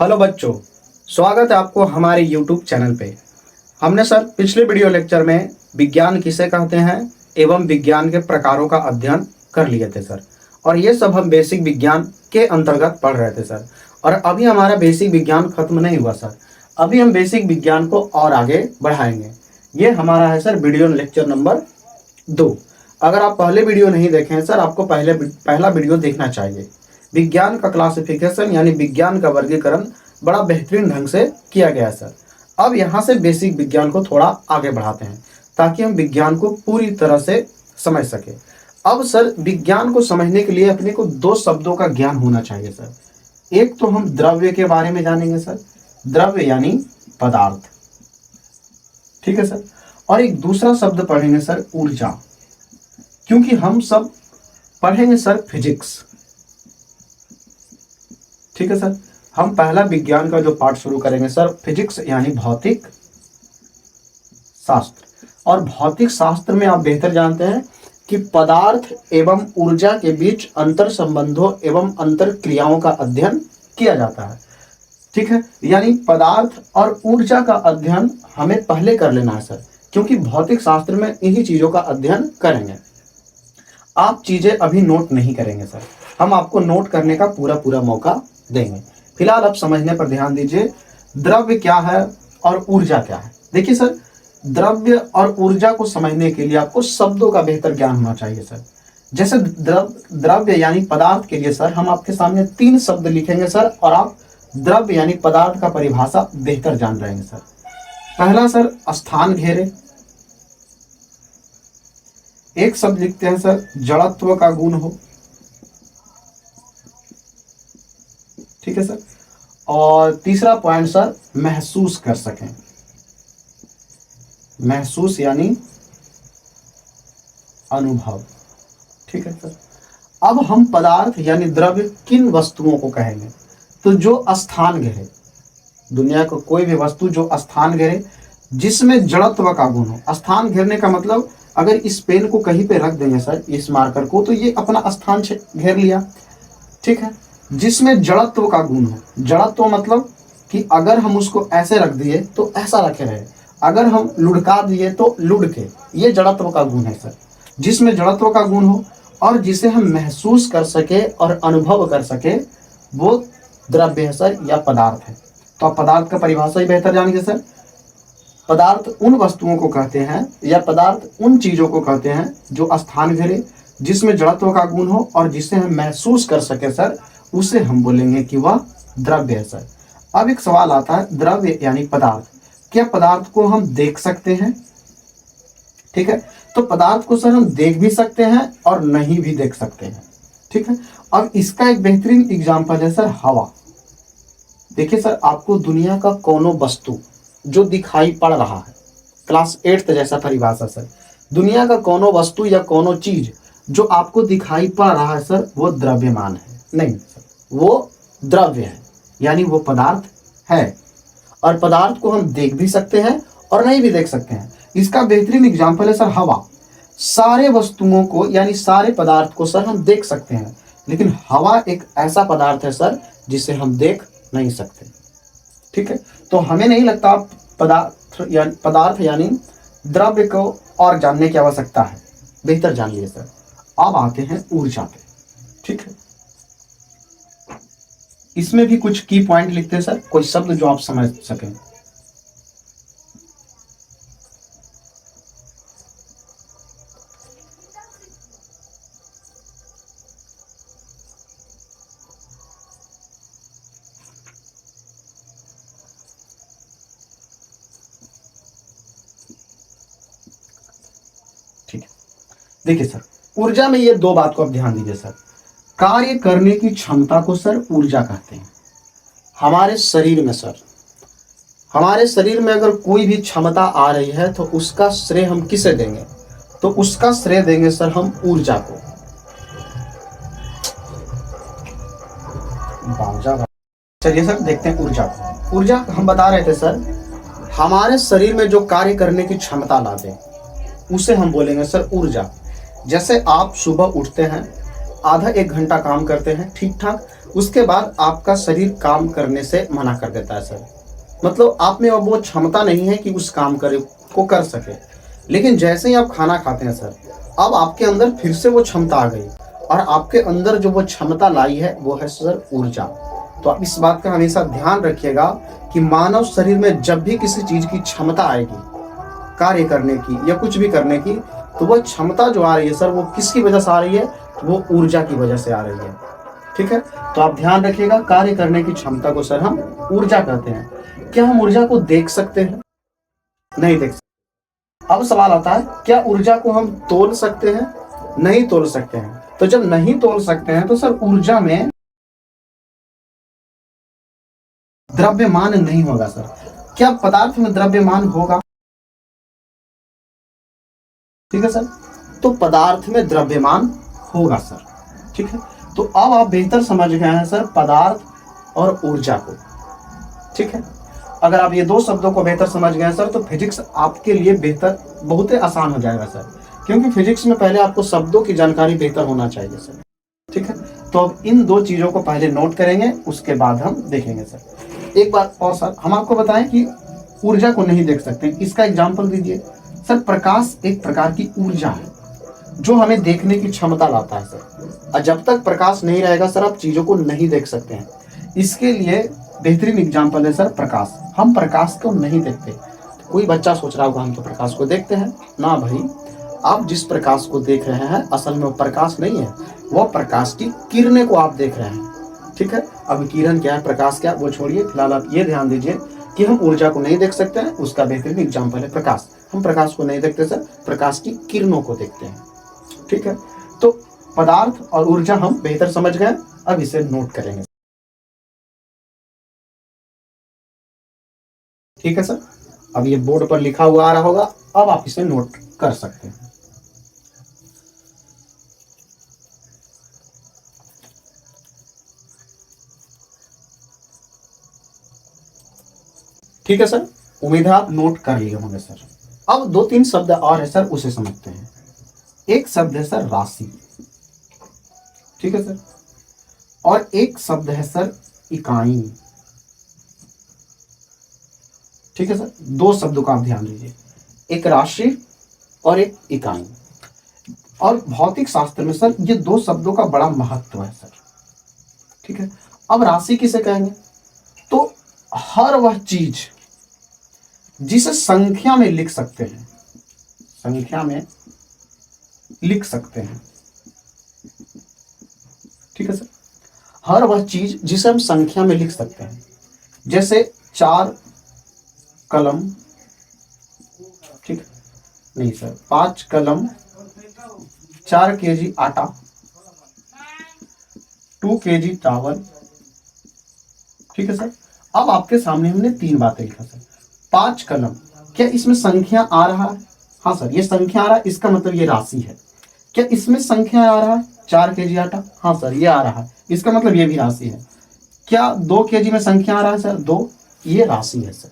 Hello बच्चों, स्वागत है आपको हमारे YouTube चैनल पे। हमने सर पिछले वीडियो लेक्चर में विज्ञान किसे कहते हैं एवं विज्ञान के प्रकारों का अध्ययन कर लिए थे सर। और ये सब हम बेसिक विज्ञान के अंतर्गत पढ़ रहे थे सर। और अभी हमारा बेसिक विज्ञान खत्म नहीं हुआ सर, अभी हम बेसिक विज्ञान को और आगे बढ़ाएंगे। ये हमारा है सर वीडियो लेक्चर नंबर 2। अगर आप पहले वीडियो नहीं देखे हैं सर, आपको पहला वीडियो देखना चाहिए। विज्ञान का क्लासिफिकेशन यानी विज्ञान का वर्गीकरण बड़ा बेहतरीन ढंग से किया गया है सर। अब यहाँ से बेसिक विज्ञान को थोड़ा आगे बढ़ाते हैं ताकि हम विज्ञान को पूरी तरह से समझ सके। अब सर विज्ञान को समझने के लिए अपने को 2 शब्दों का ज्ञान होना चाहिए सर। एक तो हम द्रव्य के बारे में जानेंगे सर, द्रव्य यानी पदार्थ, ठीक है सर। और एक दूसरा शब्द पढ़ेंगे सर ऊर्जा, क्योंकि हम सब पढ़ेंगे सर फिजिक्स, ठीक है सर। हम पहला विज्ञान का जो पाठ शुरू करेंगे सर फिजिक्स यानी भौतिक शास्त्र। और भौतिक शास्त्र में आप बेहतर जानते हैं कि पदार्थ एवं ऊर्जा के बीच अंतर संबंधों एवं अंतर क्रियाओं का अध्ययन किया जाता है, ठीक है। यानी पदार्थ और ऊर्जा का अध्ययन हमें पहले कर लेना है सर, क्योंकि भौतिक शास्त्र में इन्हीं चीजों का अध्ययन करेंगे। आप चीजें अभी नोट नहीं करेंगे सर, हम आपको नोट करने का पूरा मौका देंगे। फिलहाल आप समझने पर ध्यान दीजिए, द्रव्य क्या है और ऊर्जा क्या है। देखिए सर, द्रव्य और ऊर्जा को समझने के लिए आपको शब्दों का बेहतर ज्ञान होना चाहिए सर। जैसे द्रव्य यानी पदार्थ के लिए सर हम आपके सामने 3 शब्द लिखेंगे सर, और आप द्रव्य यानी पदार्थ का परिभाषा बेहतर जान रहेंगे सर। पहला सर स्थान घेरे, एक शब्द लिखते हैं सर जड़त्व का गुण हो, ठीक है सर। और तीसरा पॉइंट सर महसूस कर सकें, महसूस यानी अनुभव, ठीक है सर। अब हम पदार्थ यानी द्रव्य किन वस्तुओं को कहेंगे, तो जो स्थान घेरे, दुनिया को कोई भी वस्तु जो स्थान घेरे जिसमें जड़त्व का गुण हो। स्थान घेरने का मतलब अगर इस पेन को कहीं पे रख देंगे सर, इस मार्कर को, तो ये अपना स्थान घेर लिया, ठीक है। जिसमें जड़त्व का गुण हो, जड़त्व मतलब कि अगर हम उसको ऐसे रख दिए तो ऐसा रखे रहे, अगर हम लुढ़का दिए तो लुढ़के, ये जड़त्व का गुण है सर। जिसमें जड़त्व का गुण हो और जिसे हम महसूस कर सके और अनुभव कर सके, वो द्रव्य है सर या पदार्थ है। तो आप पदार्थ का परिभाषा ही बेहतर जानिए सर। पदार्थ उन वस्तुओं को कहते हैं या पदार्थ उन चीजों को कहते हैं जो स्थान घेरे, जिसमें जड़त्व का गुण हो और जिसे हम महसूस कर सके सर, उसे हम बोलेंगे कि वह द्रव्य है सर। अब एक सवाल आता है, द्रव्य यानी पदार्थ, क्या पदार्थ को हम देख सकते हैं, ठीक है। तो पदार्थ को सर हम देख भी सकते हैं और नहीं भी देख सकते हैं, ठीक है। अब इसका एक बेहतरीन एग्जांपल है सर हवा। देखिए सर, आपको दुनिया का कोनो वस्तु जो दिखाई पड़ रहा है, क्लास 8 जैसा परिभाषा सर, दुनिया का कोनो वस्तु या कोनो चीज जो आपको दिखाई पड़ रहा है सर, वो द्रव्यमान है नहीं सर, वो द्रव्य है, यानी वो पदार्थ है। और पदार्थ को हम देख भी सकते हैं और नहीं भी देख सकते हैं। इसका बेहतरीन एग्जांपल है सर हवा। सारे वस्तुओं को यानी सारे पदार्थ को सर हम देख सकते हैं, लेकिन हवा एक ऐसा पदार्थ है सर जिसे हम देख नहीं सकते, ठीक है। तो हमें नहीं लगता पदार्थ यानी द्रव्य को और जानने की आवश्यकता है, बेहतर जान लिए सर। अब आते हैं ऊर्जा पे, ठीक है। इसमें भी कुछ की पॉइंट लिखते हैं सर, कोई शब्द जो आप समझ सकें। ठीक है, देखिए सर, ऊर्जा में ये 2 बात को आप ध्यान दीजिए सर। कार्य करने की क्षमता को सर ऊर्जा कहते हैं। हमारे शरीर में सर, हमारे शरीर में अगर कोई भी क्षमता आ रही है तो उसका श्रेय हम किसे देंगे, तो उसका श्रेय देंगे सर हम ऊर्जा को। चलिए सर देखते हैं ऊर्जा को। ऊर्जा हम बता रहे थे सर, हमारे शरीर में जो कार्य करने की क्षमता ला दे उसे हम बोलेंगे सर ऊर्जा। जैसे आप सुबह उठते हैं, आधा 1 घंटा काम करते हैं, ठीक ठाक उसके बाद आपका शरीर काम करने से मना कर देता है सर। मतलब आप में अब वो क्षमता नहीं है कि उस काम को कर सके। लेकिन जैसे ही आप खाना खाते हैं सर, अब आपके अंदर फिर से वो क्षमता आ गई, और आपके अंदर जो वो क्षमता लाई है वो है सर ऊर्जा। तो आप इस बात का हमेशा ध्यान रखिएगा कि मानव शरीर में जब भी किसी चीज की क्षमता आएगी कार्य करने की या कुछ भी करने की, तो वह क्षमता जो आ रही है सर वो किसकी वजह से आ रही है? तो वो ऊर्जा की वजह से आ रही है। ठीक है, तो आप ध्यान रखिएगा, कार्य करने की क्षमता को सर हम ऊर्जा कहते हैं। क्या हम ऊर्जा को देख सकते हैं? नहीं देख सकते। अब सवाल आता है, क्या ऊर्जा को हम तोल सकते हैं? नहीं तोल सकते हैं। तो जब नहीं तोल सकते हैं तो सर ऊर्जा में द्रव्यमान नहीं होगा सर। क्या पदार्थ में द्रव्यमान होगा? ठीक है सर, तो पदार्थ में द्रव्यमान होगा सर। ठीक है, तो अब आप बेहतर समझ गए हैं सर पदार्थ और ऊर्जा को। ठीक है, अगर आप ये दो शब्दों को बेहतर समझ गए सर तो फिजिक्स आपके लिए बेहतर बहुत ही आसान हो जाएगा सर, क्योंकि फिजिक्स में पहले आपको शब्दों की जानकारी बेहतर होना चाहिए सर। ठीक है, तो अब इन दो चीजों को पहले नोट करेंगे, उसके बाद हम देखेंगे सर। एक बात और सर, हम आपको बताएं कि ऊर्जा को नहीं देख सकते, इसका एग्जाम्पल दीजिए सर। प्रकाश एक प्रकार की ऊर्जा है जो हमें देखने की क्षमता लाता है सर, और जब तक प्रकाश नहीं रहेगा सर आप चीजों को नहीं देख सकते हैं। इसके लिए बेहतरीन एग्जाम्पल है सर प्रकाश। हम प्रकाश को नहीं देखते। कोई बच्चा सोच रहा होगा हम तो प्रकाश को देखते हैं। ना भाई, आप जिस प्रकाश को देख रहे हैं असल में वो प्रकाश नहीं है, वो प्रकाश की किरणें को आप देख रहे हैं। ठीक है, अब किरण क्या है, प्रकाश क्या, वो छोड़िए। फिलहाल आप ये ध्यान दीजिए कि हम ऊर्जा को नहीं देख सकते हैं, उसका बेहतरीन एग्जाम्पल है प्रकाश। हम प्रकाश को नहीं देखते सर, प्रकाश की किरणों को देखते हैं। ठीक है, तो पदार्थ और ऊर्जा हम बेहतर समझ गए, अब इसे नोट करेंगे। ठीक है सर, अब ये बोर्ड पर लिखा हुआ आ रहा होगा, अब आप इसे नोट कर सकते हैं। ठीक है सर, उम्मीद है आप नोट कर लिए होंगे सर। अब दो तीन शब्द और है सर, उसे समझते हैं। एक शब्द है सर राशि। ठीक है सर, और एक शब्द है सर इकाई। ठीक है सर, दो शब्दों का आप ध्यान दीजिए, एक राशि और एक इकाई। और भौतिक शास्त्र में सर ये दो शब्दों का बड़ा महत्व है सर। ठीक है, अब राशि किसे कहेंगे? तो हर वह चीज जिसे संख्या में लिख सकते हैं, संख्या में लिख सकते हैं। ठीक है सर, हर वह चीज जिसे हम संख्या में लिख सकते हैं, जैसे 4 कलम। ठीक, नहीं सर, 5 कलम, 4 केजी आटा, 2 केजी चावल। ठीक है सर, अब आपके सामने हमने 3 बातें लिखा सर। 5 कलम, क्या इसमें संख्या आ रहा है? हाँ सर, ये संख्या आ रहा है, इसका मतलब ये राशि है। क्या इसमें संख्या आ रहा है? 4 केजी आटा, हाँ सर ये आ रहा है, इसका मतलब ये भी राशि है। क्या 2 केजी में संख्या आ रहा है सर? 2, ये राशि है सर।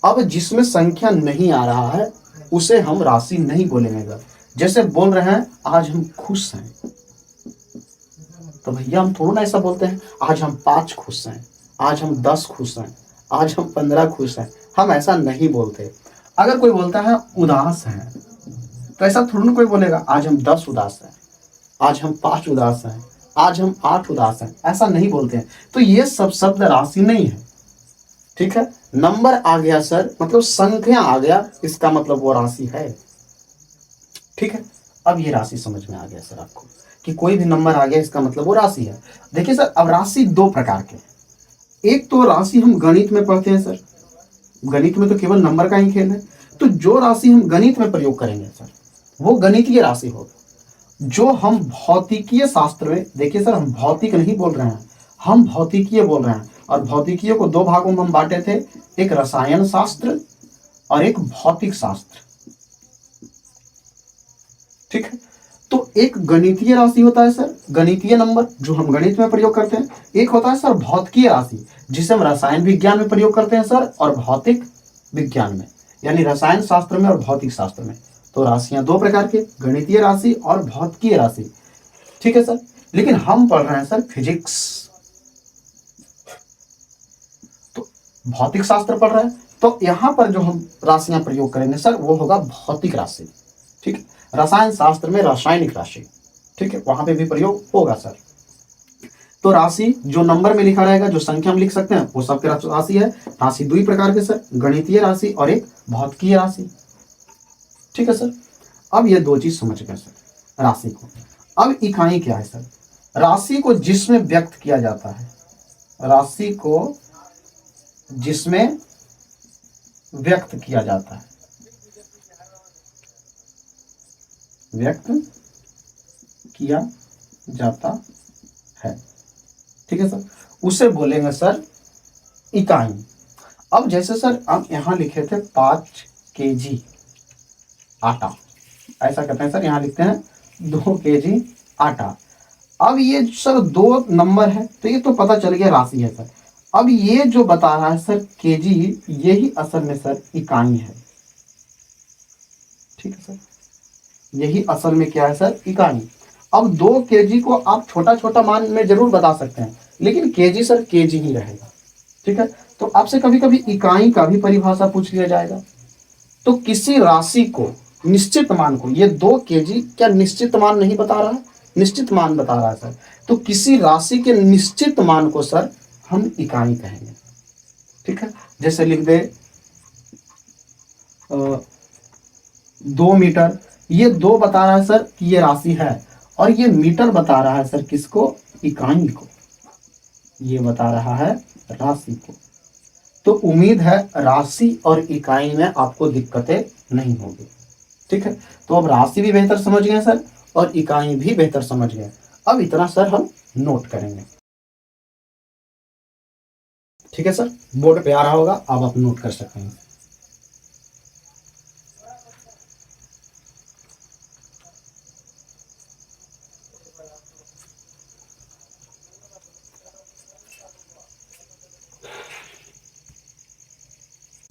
अब जिसमें संख्या नहीं आ रहा है उसे हम राशि नहीं बोलेंगे। जैसे बोल रहे हैं आज हम खुश हैं, तो भैया हम थोड़ा ना ऐसा बोलते हैं आज हम 5 खुश हैं, आज हम 10 खुश हैं, आज हम 15 खुश हैं। हम ऐसा नहीं बोलते। अगर कोई बोलता है उदास हैं, तो ऐसा थोड़ा ना कोई बोलेगा आज हम 10 उदास हैं, आज हम 5 उदास हैं, आज हम 8 उदास हैं। ऐसा नहीं बोलते हैं। तो ये सब शब्द राशि नहीं है। ठीक है, नंबर आ गया सर, मतलब संख्या आ गया, इसका मतलब वो राशि है। ठीक है, अब ये राशि समझ में आ गया सर आपको कि कोई भी नंबर आ गया इसका मतलब वो राशि है। देखिए सर, अब राशि दो प्रकार के हैं। एक तो राशि हम गणित में पढ़ते हैं सर, गणित में तो केवल नंबर का ही खेल है। तो जो राशि हम गणित में प्रयोग करेंगे सर वो गणितीय राशि होगी। जो हम भौतिकीय शास्त्र में, देखिए सर हम भौतिक नहीं बोल रहे हैं, हम भौतिकीय बोल रहे हैं। और भौतिकीय को दो भागों में हम बांटे थे, एक रसायन शास्त्र और एक भौतिक शास्त्र। ठीक है, तो एक गणितीय राशि होता है सर, गणितीय नंबर जो हम गणित में प्रयोग करते हैं। एक होता है सर भौतिकीय राशि जिसे हम रसायन विज्ञान में प्रयोग करते हैं सर, और भौतिक विज्ञान में, यानी रसायन शास्त्र में और भौतिक शास्त्र में। तो राशियां दो प्रकार के, गणितीय राशि और भौतिकीय राशि। ठीक है सर, लेकिन हम पढ़ रहे हैं सर फिजिक्स। भौतिक शास्त्र पढ़ रहा है, तो यहाँ पर जो हम राशियां प्रयोग करेंगे सर वो होगा भौतिक राशि। ठीक है, रसायन शास्त्र में रासायनिक राशि, ठीक है, वहां पे भी प्रयोग होगा सर। तो राशि जो नंबर में लिखा रहेगा, जो संख्या में लिख सकते हैं वो सबके राशि है। राशि दो ही प्रकार के सर, गणितीय राशि और एक भौतिकीय राशि। ठीक है सर, अब ये दो चीज समझ गए सर राशि को। अब इकाई क्या है सर? राशि को जिसमें व्यक्त किया जाता है, राशि को जिसमें व्यक्त किया जाता है, व्यक्त किया जाता है, ठीक है सर, उसे बोलेंगे सर इकाई। अब जैसे सर हम यहां लिखे थे 5 kg आटा, ऐसा कहते हैं सर, यहां लिखते हैं 2 kg आटा। अब ये सर दो नंबर है तो ये तो पता चल गया राशि है सर। अब ये जो बता रहा है सर केजी, यही असल में सर इकाई है। ठीक है सर, यही असल में क्या है सर? इकाई। अब 2 kg को आप छोटा छोटा मान में जरूर बता सकते हैं, लेकिन केजी सर केजी ही रहेगा। ठीक है, तो आपसे कभी कभी इकाई का भी परिभाषा पूछ लिया जाएगा। तो किसी राशि को, निश्चित मान को, ये 2 kg क्या निश्चित मान नहीं बता रहा है? निश्चित मान बता रहा है सर। तो किसी राशि के निश्चित मान को सर हम इकाई कहेंगे। ठीक है, जैसे लिख दे 2 मीटर, ये 2 बता रहा है सर कि ये राशि है, और ये मीटर बता रहा है सर किसको? इकाई को। ये बता रहा है राशि को। तो उम्मीद है राशि और इकाई में आपको दिक्कतें नहीं होगी। ठीक है, तो अब राशि भी बेहतर समझ गए सर और इकाई भी बेहतर समझ गए। अब इतना सर हम नोट करेंगे। ठीक है सर, बोर्ड पे आ रहा होगा, अब आप नोट कर सकते हैं।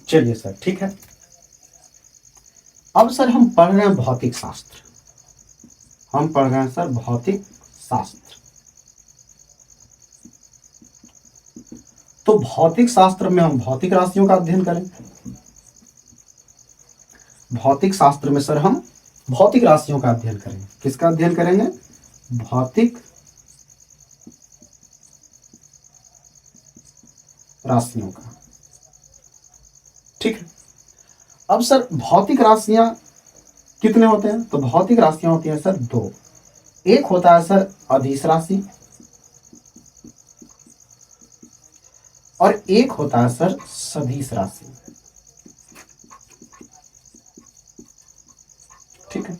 चलिए सर, ठीक है। अब सर हम पढ़ रहे हैं भौतिक शास्त्र, हम पढ़ रहे हैं सर भौतिक शास्त्र। तो भौतिक शास्त्र में हम भौतिक राशियों का अध्ययन करेंगे। भौतिक शास्त्र में सर हम भौतिक राशियों का अध्ययन करेंगे। किसका अध्ययन करेंगे? भौतिक राशियों का। ठीक है, अब सर भौतिक राशियां कितने होते हैं? तो भौतिक राशियां होती हैं सर दो। एक होता है सर अदिश राशि, और एक होता है सर सदिश राशि। ठीक है,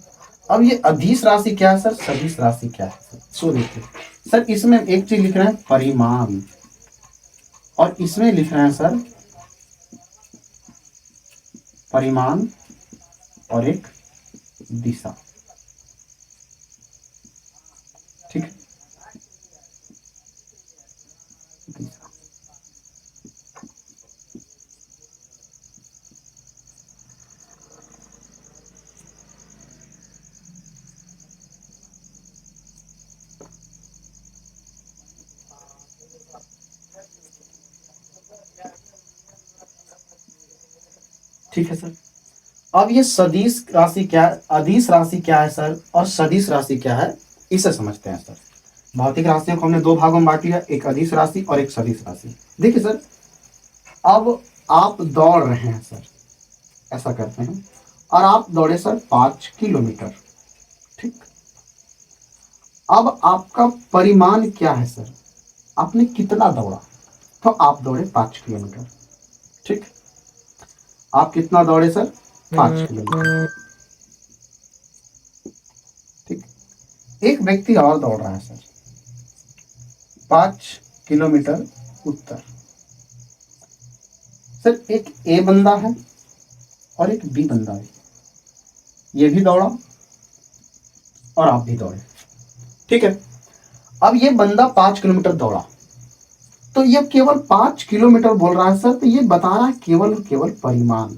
अब ये अदिश राशि क्या है सर, सदिश राशि क्या है सर? सो देखिए सर, इसमें एक चीज लिख रहे हैं परिमाण, और इसमें लिख रहे हैं सर परिमाण और एक दिशा। ठीक है, दिशा। ठीक है सर, अब ये सदिश राशि क्या है, अदिश राशि क्या है सर, और सदिश राशि क्या है, इसे समझते हैं सर। भौतिक राशियों को हमने दो भागों में बांट लिया, एक अदिश राशि और एक सदिश राशि। देखिए सर, अब आप दौड़ रहे हैं सर, ऐसा करते हैं, और आप दौड़े सर 5 किलोमीटर। ठीक, अब आपका परिमाण क्या है सर, आपने कितना दौड़ा? तो आप दौड़े 5 किलोमीटर। ठीक, आप कितना दौड़े सर? 5 किलोमीटर। ठीक, एक व्यक्ति और दौड़ रहा है सर 5 किलोमीटर उत्तर। सर एक ए बंदा है और एक बी बंदा है, ये भी दौड़ा और आप भी दौड़े। ठीक है, अब ये बंदा 5 किलोमीटर दौड़ा, तो ये केवल 5 किलोमीटर बोल रहा है सर, तो ये बता रहा है केवल केवल परिमाण।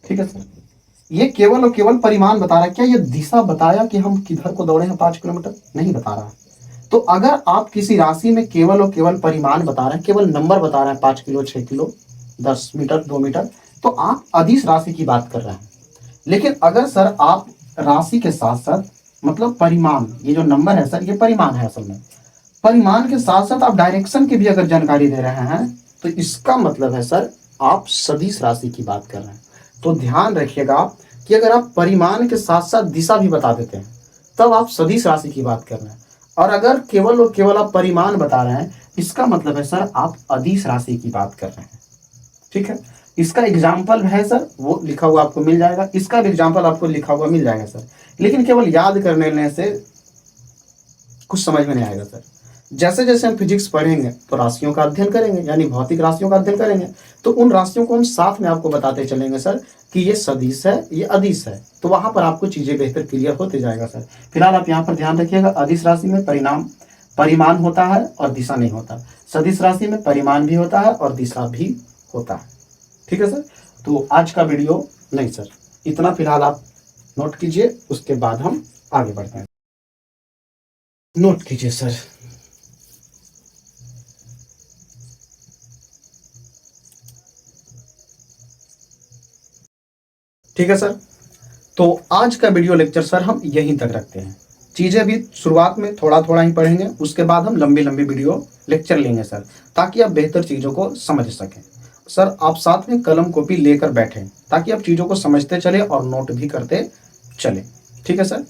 ठीक है सर, ये केवल और केवल परिमाण बता रहा है। क्या ये दिशा बताया कि हम किधर को दौड़े हैं 5 किलोमीटर? नहीं बता रहा। तो अगर आप किसी राशि में केवल और केवल परिमाण बता रहे हैं, केवल नंबर बता रहे हैं, 5 किलो, 6 किलो, 10 मीटर, 2 मीटर, तो आप अदिश राशि की बात कर रहे हैं। लेकिन अगर सर आप राशि के साथ साथ मतलब परिमाण, ये जो नंबर है सर ये परिमाण है असल में, परिमाण के साथ साथ आप डायरेक्शन की भी अगर जानकारी दे रहे हैं तो इसका मतलब है सर आप सदिश राशि की बात कर रहे हैं। तो ध्यान रखिएगा कि अगर आप परिमाण के साथ साथ दिशा भी बता देते हैं तब आप सदिश राशि की बात कर रहे हैं, और अगर केवल और केवल आप परिमाण बता रहे हैं इसका मतलब है सर आप अदिश राशि की बात कर रहे हैं। ठीक है, इसका एग्जाम्पल है सर, वो लिखा हुआ आपको मिल जाएगा, इसका भी एग्जाम्पल आपको लिखा हुआ मिल जाएगा सर। लेकिन केवल याद करने लेने से कुछ समझ में नहीं आएगा सर। जैसे जैसे हम फिजिक्स पढ़ेंगे तो राशियों का अध्ययन करेंगे, यानी भौतिक राशियों का अध्ययन करेंगे, तो उन राशियों को हम साथ में आपको बताते चलेंगे सर कि ये सदिश है, ये अदिश है, तो वहां पर आपको चीजें बेहतर क्लियर होते जाएगा सर। फिलहाल आप यहाँ पर ध्यान रखिएगा, अदिश राशि में परिमाण होता है और दिशा नहीं होता। सदिश राशि में परिमाण भी होता है और दिशा भी होता है। ठीक है सर, तो आज का वीडियो नहीं सर, इतना फिलहाल आप नोट कीजिए, उसके बाद हम आगे बढ़ते हैं। नोट कीजिए सर। ठीक है सर, तो आज का वीडियो लेक्चर सर हम यहीं तक रखते हैं। चीजें भी शुरुआत में थोड़ा थोड़ा ही पढ़ेंगे, उसके बाद हम लंबी लंबी वीडियो लेक्चर लेंगे सर, ताकि आप बेहतर चीजों को समझ सकें। सर आप साथ में कलम कॉपी लेकर बैठें ताकि आप चीजों को समझते चले और नोट भी करते चले। ठीक है सर।